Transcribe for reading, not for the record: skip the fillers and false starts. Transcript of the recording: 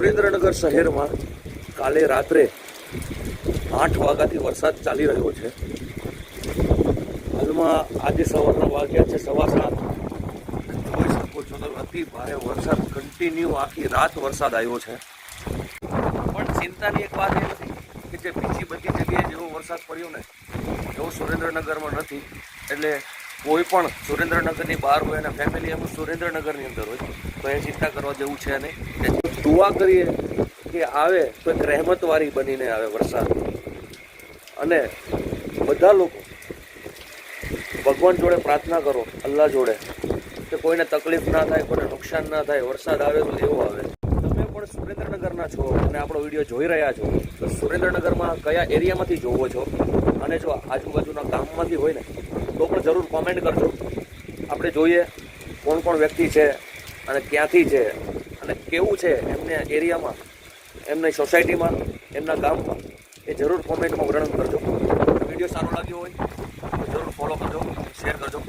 સુરેન્દ્રનગર શહેરમાં કાલે રાત્રે 8 વાગ્યાથી વરસાદ ચાલી રહ્યો છે. હાલમાં આજે સવારના વાગ્યા છે 7:15. જોઈ શકો છો તો અતિ ભારે વરસાદ કન્ટિન્યુ આખી રાત વરસાદ આવ્યો છે. પણ ચિંતાની એક વાત એ નથી કે જે બીજી બધી જગ્યાએ જેવો વરસાદ પડ્યો ને એવો સુરેન્દ્રનગરમાં નથી. એટલે કોઈ પણ સુરેન્દ્રનગરની બહાર હોય અને ફેમિલી એમ સુરેન્દ્રનગરની અંદર હોય તો એ ચિંતા કરવા જેવું છે નહીં. દુઆ કરીએ કે આવે તો એક રહેમતવાળી બનીને આવે વરસાદ, અને બધા લોકો ભગવાન જોડે પ્રાર્થના કરો, અલ્લાહ જોડે, કે કોઈને તકલીફ ના થાય, કોઈને નુકસાન ના થાય. વરસાદ આવે તો એવો આવે. તમે પણ સુરેન્દ્રનગરના છો અને આપણો વિડીયો જોઈ રહ્યા છો તો સુરેન્દ્રનગરમાં કયા એરિયામાંથી જોવો છો, અને જો આજુબાજુના ગામમાંથી હોય ને તો પણ જરૂર કોમેન્ટ કરજો. આપણે જોઈએ કોણ કોણ વ્યક્તિ છે અને ક્યાંથી છે અને કેવું છે એમને એરિયામાં, એમની સોસાયટીમાં, એમના ગામમાં, એ જરૂર કોમેન્ટમાં વર્ણન કરજો. વિડીયો સારો લાગ્યો હોય તો જરૂર ફોલો કરજો, શેર કરજો.